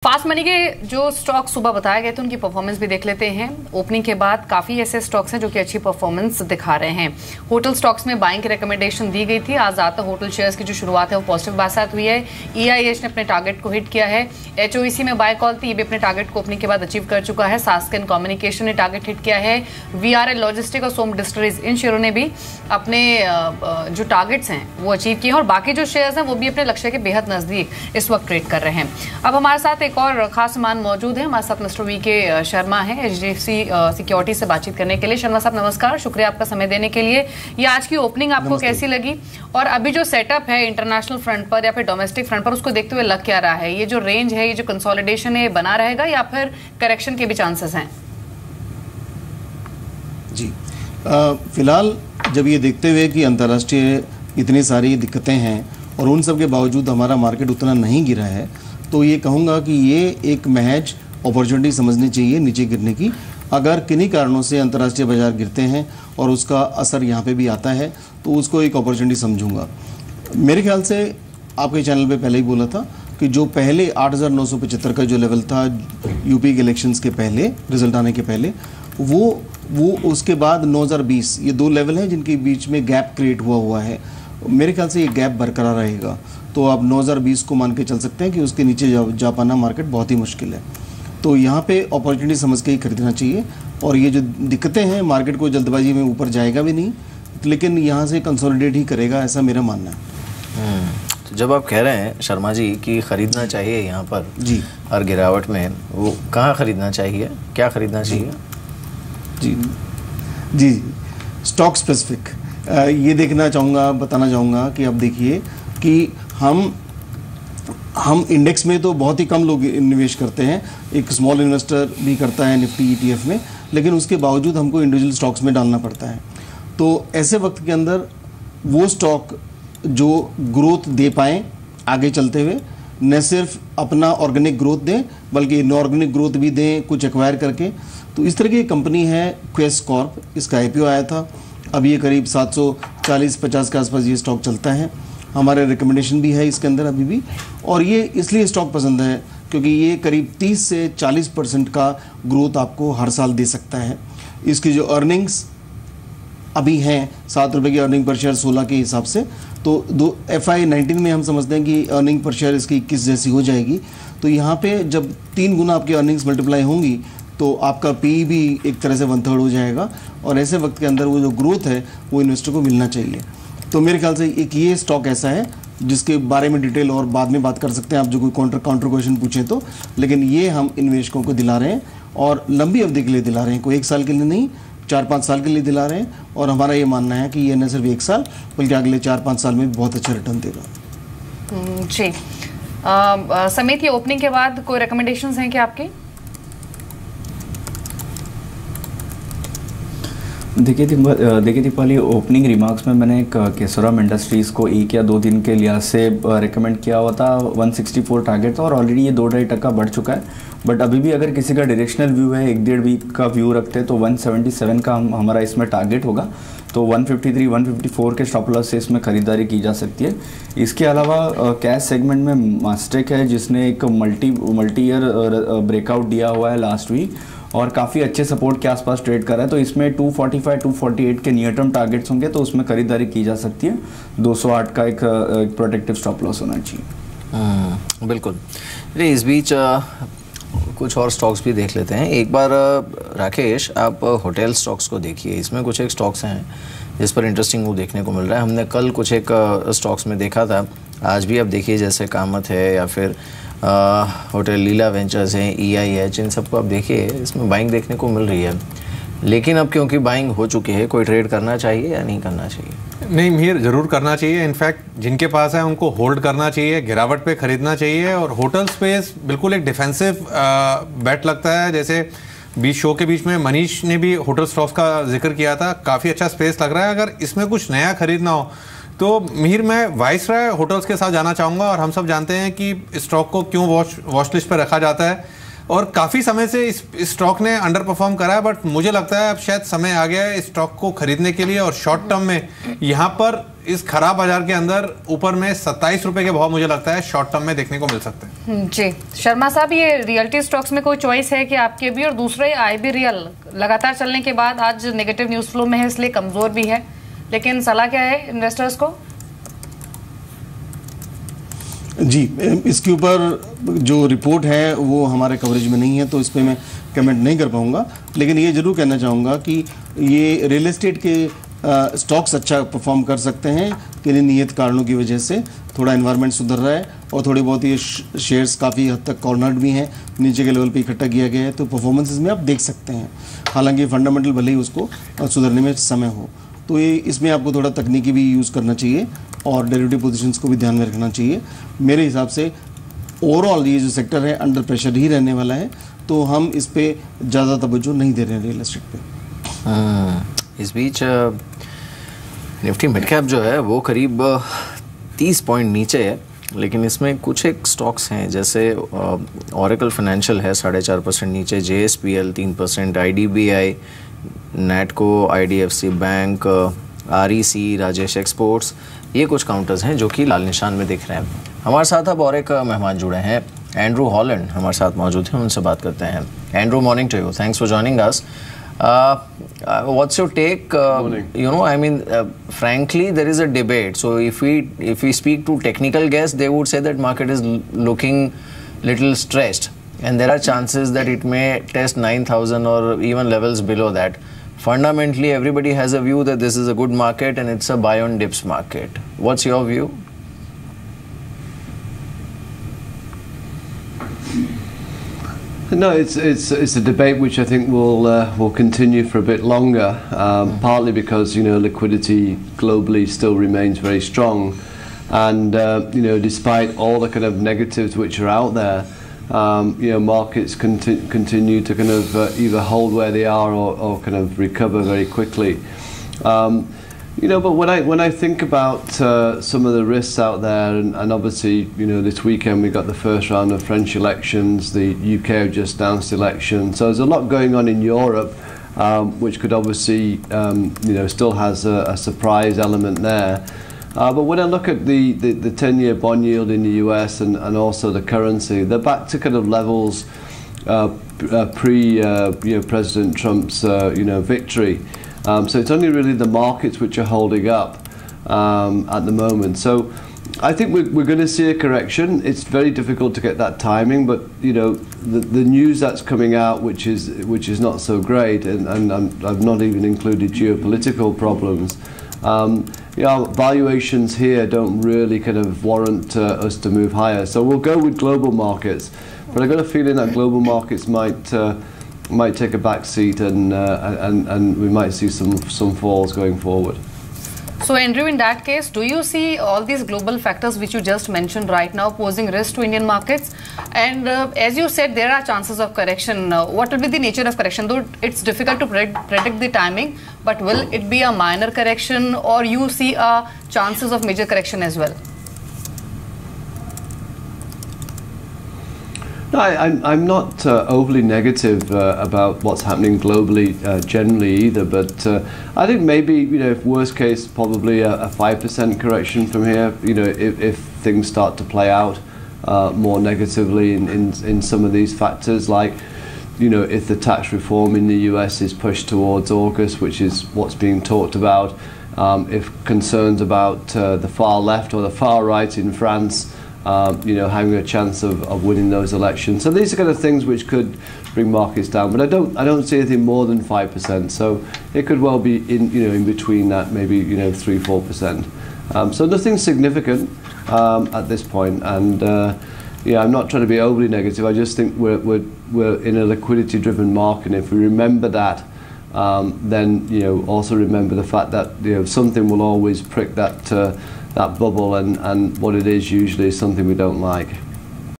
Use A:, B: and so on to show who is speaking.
A: Fast money के जो stock सुबह बताए गए थे उनकी परफॉर्मेंस भी देख लेते हैं। ओपनिंग के बाद काफी ऐसे स्टॉक्स हैं जो कि अच्छी परफॉर्मेंस दिखा रहे हैं। होटल स्टॉक्स में बाइंग की रिकमेंडेशन दी गई थी। आज ज्यादातर होटल शेयर्स की जो शुरुआत है वो पॉजिटिव बासात हुई है। EIH ने अपने टारगेट को हिट किया है। HOEC में बाय कॉल थी, ये भी अपने टारगेट को ओपनिंग के बाद अचीव कर चुका है। सास्केन कम्युनिकेशन ने टारगेट हिट किया है। VRL लॉजिस्टिक और सोम डिस्टिलरीज, इन शेयरों ने भी अपने जो टारगेट्स हैं वो अचीव किए हैं और बाकी जो शेयर्स हैं वो भी अपने लक्ष्य के बेहद नजदीक इस वक्त ट्रेड कर रहे हैं। अब हमारे साथ एक और खास मौजूद है, हमारे साथ मिस्टर VK शर्मा हैं HDFC सिक्योरिटी से बातचीत करने के लिए। शर्मा साहब नमस्कार, शुक्रिया आपका समय देने के लिए। ये आज की ओपनिंग आपको कैसी लगी और अभी जो सेटअप है इंटरनेशनल फ्रंट पर या फिर डोमेस्टिक फ्रंट पर, उसको देखते हुए लग क्या रहा है? ये जो रेंज है, ये जो कंसोलिडेशन है, बना रहेगा या फिर करेक्शन के भी चांसेस हैं?
B: जी, फिलहाल जब ये देखते हुए कि अंतर्राष्ट्रीय इतनी सारी दिक्कतें हैं और उन सब के बावजूद हमारा मार्केट उतना नहीं गिरा है, तो ये कहूँगा कि ये एक महज अपॉर्चुनिटी समझनी चाहिए नीचे गिरने की। अगर किन्हीं कारणों से अंतर्राष्ट्रीय बाजार गिरते हैं और उसका असर यहाँ पे भी आता है तो उसको एक अपॉर्चुनिटी समझूंगा। मेरे ख्याल से आपके चैनल पे पहले ही बोला था कि जो पहले 8,975 का जो लेवल था यूपी के इलेक्शंस के पहले, रिजल्ट आने के पहले, वो उसके बाद 9,020, ये दो लेवल हैं जिनके बीच में गैप क्रिएट हुआ है। मेरे ख्याल से ये गैप बरकरार रहेगा, तो आप 9,020 को मान के चल सकते हैं कि उसके नीचे जा पाना मार्केट बहुत ही मुश्किल है। तो यहाँ पे अपॉर्चुनिटी समझ के ही खरीदना चाहिए। और ये जो दिक्कतें हैं, मार्केट को जल्दबाजी में ऊपर जाएगा भी नहीं, लेकिन यहाँ से कंसोलिडेट ही करेगा, ऐसा मेरा मानना है।
C: तो जब आप कह रहे हैं शर्मा जी कि खरीदना चाहिए यहाँ पर जी हर गिरावट में, वो कहाँ खरीदना चाहिए, क्या खरीदना चाहिए?
B: जी स्टॉक स्पेसिफिक ये देखना चाहूँगा, बताना चाहूँगा कि अब देखिए कि हम इंडेक्स में तो बहुत ही कम लोग निवेश करते हैं, एक स्मॉल इन्वेस्टर भी करता है निफ्टी ETF में, लेकिन उसके बावजूद हमको इंडिविजुअल स्टॉक्स में डालना पड़ता है। तो ऐसे वक्त के अंदर वो स्टॉक जो ग्रोथ दे पाएँ आगे चलते हुए, न सिर्फ अपना ऑर्गेनिक ग्रोथ दें बल्कि इनऑर्गेनिक ग्रोथ भी दें कुछ एक्वायर करके। तो इस तरह की कंपनी है क्वेस्ट कॉर्प, इसका IPO आया था, अब ये करीब 740-50 के आसपास ये स्टॉक चलता है। हमारे रिकमेंडेशन भी है इसके अंदर अभी भी, और ये इसलिए स्टॉक पसंद है क्योंकि ये करीब 30 से 40% का ग्रोथ आपको हर साल दे सकता है। इसकी जो अर्निंग्स अभी हैं 7 रुपये की अर्निंग पर शेयर 16 के हिसाब से, तो FY19 में हम समझते हैं कि अर्निंग पर शेयर इसकी 21 जैसी हो जाएगी। तो यहाँ पे जब 3 गुना आपकी अर्निंग्स मल्टीप्लाई होंगी तो आपका PE भी एक तरह से 1/3 हो जाएगा, और ऐसे वक्त के अंदर वो जो ग्रोथ है वो इन्वेस्टर को मिलना चाहिए। तो मेरे ख्याल से एक ये स्टॉक ऐसा है जिसके बारे में डिटेल और बाद में बात कर सकते हैं आप, जो कोई काउंटर क्वेश्चन पूछें तो, लेकिन ये हम इन्वेस्टकों को दिला रहे हैं और लंबी अवधि के लिए दिला रहे हैं, कोई 1 साल के लिए नहीं, 4-5 साल के लिए दिला रहे हैं। और हमारा ये मानना है कि ये न सिर्फ 1 साल बल्कि अगले 4-5 साल में भी बहुत अच्छा रिटर्न देगा।
A: जी समित, ये ओपनिंग के बाद कोई रिकमेंडेशंस हैं क्या आपके?
D: देखिए दीपाली, ओपनिंग रिमार्क्स में मैंने केसोराम इंडस्ट्रीज़ को 1 या 2 दिन के लिहाज से रिकमेंड किया हुआ था। 164 टारगेट था और ऑलरेडी ये 2-2.5% बढ़ चुका है। बट अभी भी अगर किसी का डायरेक्शनल व्यू है, 1-1.5 वीक का व्यू रखते हैं, तो 177 का हमारा इसमें टारगेट होगा। तो 153-154 के स्टॉप लॉस से इसमें खरीदारी की जा सकती है। इसके अलावा कैश सेगमेंट में मास्टेक है जिसने एक मल्टी ईयर ब्रेकआउट दिया हुआ है लास्ट वीक और काफ़ी अच्छे सपोर्ट के आसपास ट्रेड कर रहा है। तो इसमें 245-248 के नियर टर्म टारगेट्स होंगे, तो उसमें खरीदारी की जा सकती है। 208 का एक प्रोटेक्टिव स्टॉप लॉस होना चाहिए।
C: बिल्कुल। इस बीच कुछ और स्टॉक्स भी देख लेते हैं एक बार। राकेश, आप होटल स्टॉक्स को देखिए, इसमें कुछ एक स्टॉक्स हैं जिस पर इंटरेस्टिंग मूव देखने को मिल रहा है। हमने कल कुछ एक स्टॉक्स में देखा था, आज भी आप देखिए जैसे कामत है या फिर होटल लीला वेंचर्स हैं, EIH, इन सबको आप देखिए, इसमें बाइंग देखने को मिल रही है। लेकिन अब क्योंकि बाइंग हो चुकी है, कोई ट्रेड करना चाहिए या नहीं करना चाहिए?
E: नहीं मीर, ज़रूर करना चाहिए। इनफैक्ट जिनके पास है उनको होल्ड करना चाहिए, गिरावट पे खरीदना चाहिए। और होटल स्पेस बिल्कुल एक डिफेंसिव बेट लगता है। जैसे बीच शो के बीच में मनीष ने भी होटल स्टॉक्स का जिक्र किया था, काफ़ी अच्छा स्पेस लग रहा है। अगर इसमें कुछ नया खरीदना हो तो मीर मैं वाइसराय होटल्स के साथ जाना चाहूँगा। और हम सब जानते हैं कि स्टॉक को क्यों वॉच लिस्ट पर रखा जाता है और काफ़ी समय से इस स्टॉक ने अंडर परफॉर्म करा है। बट मुझे लगता है अब शायद समय आ गया है इस स्टॉक को खरीदने के लिए और शॉर्ट टर्म में यहाँ पर इस खराब बाजार के अंदर ऊपर में 27 रुपए के भाव मुझे लगता है शॉर्ट टर्म में देखने को मिल सकते हैं।
A: जी शर्मा साहब, ये रियल्टी स्टॉक्स में कोई चॉइस है कि आपके भी, और दूसरा आईबी रियल लगातार चलने के बाद आज नेगेटिव न्यूज फ्लो में है, इसलिए कमजोर भी है, लेकिन सलाह क्या है इन्वेस्टर्स को?
B: जी, इसके ऊपर जो रिपोर्ट है वो हमारे कवरेज में नहीं है, तो इस पर मैं कमेंट नहीं कर पाऊंगा, लेकिन ये जरूर कहना चाहूँगा कि ये रियल एस्टेट के स्टॉक्स अच्छा परफॉर्म कर सकते हैं किन्हीं नियत कारणों की वजह से। थोड़ा एनवायरनमेंट सुधर रहा है और थोड़ी बहुत ये शेयर्स काफ़ी हद तक कॉर्नर्ड भी हैं, नीचे के लेवल पे इकट्ठा किया गया है, तो परफॉर्मेंसेस में आप देख सकते हैं। हालांकि फंडामेंटल भले ही उसको सुधरने में समय हो, तो ये इसमें आपको थोड़ा तकनीकी भी यूज़ करना चाहिए और डेरिवेटिव पोजीशंस को भी ध्यान में रखना चाहिए। मेरे हिसाब से ओवरऑल ये जो सेक्टर है अंडर प्रेशर ही रहने वाला है, तो हम इस पे ज़्यादा तवज्जो नहीं दे रहे हैं रियल एस्टेट पे।
C: इस बीच निफ्टी मिड कैप जो है वो करीब 30 पॉइंट नीचे है, लेकिन इसमें कुछ एक स्टॉक्स हैं जैसे ओरेकल फाइनेंशियल है 4.5% नीचे, JSPL 3%, IDBI, नेटको, IDFC bank, REC, Rajesh exports, ये कुछ काउंटर्स हैं जो कि लाल निशान में दिख रहे हैं। हमारे साथ अब और एक मेहमान जुड़े हैं, एंड्रू हॉलैंड हमारे साथ मौजूद हैं, उनसे बात करते हैं। Andrew, morning to you, thanks for joining us. What's your take? You know, I mean, frankly, there is a debate. So if we speak to technical guests, they would say that market is looking little stressed, and there are chances that it may test 9,000 or even levels below that. Fundamentally, everybody has a view that this is a good market and it's a buy on dips market. What's your view?
F: No, it's a debate which I think will continue for a bit longer. Partly because liquidity globally still remains very strong, and despite all the kind of negatives which are out there, markets continue to kind of either hold where they are or kind of recover very quickly. But when I think about some of the risks out there, and obviously this weekend we got the first round of French elections, the UK have just announced elections, so there's a lot going on in Europe, which could obviously still has a surprise element there. But when I look at the 10-year bond yield in the US and also the currency, they're back to kind of levels pre-President Trump's victory. So it's only really the markets which are holding up at the moment. So I think we're going to see a correction. It's very difficult to get that timing, but the news that's coming out, which is not so great, and I've not even included geopolitical problems. Valuations here don't really kind of warrant us to move higher. So we'll go with global markets, but I've got a feeling that global markets might take a back seat, and we might see some falls going forward.
A: So Andrew, in that case, do you see all these global factors which you just mentioned right now posing risk to Indian markets? And as you said, there are chances of correction. What will be the nature of correction? Though it's difficult to predict the timing, but will it be a minor correction, or you see chances of major correction as well?
F: No, I'm not overly negative about what's happening globally generally either, but I think maybe if worst case probably a 5% correction from here. If things start to play out more negatively in some of these factors, like if the tax reform in the US is pushed towards August, which is what's being talked about, if concerns about the far left or the far right in France having a chance of winning those elections. So these are kind of things which could bring markets down, but I don't see anything more than 5%. So it could well be in between that, maybe 3-4%. So nothing significant at this point. And I'm not trying to be overly negative. I just think we're in a liquidity-driven market, and if we remember that, then also remember the fact that something will always prick that bubble, and what it is usually is something we don't like.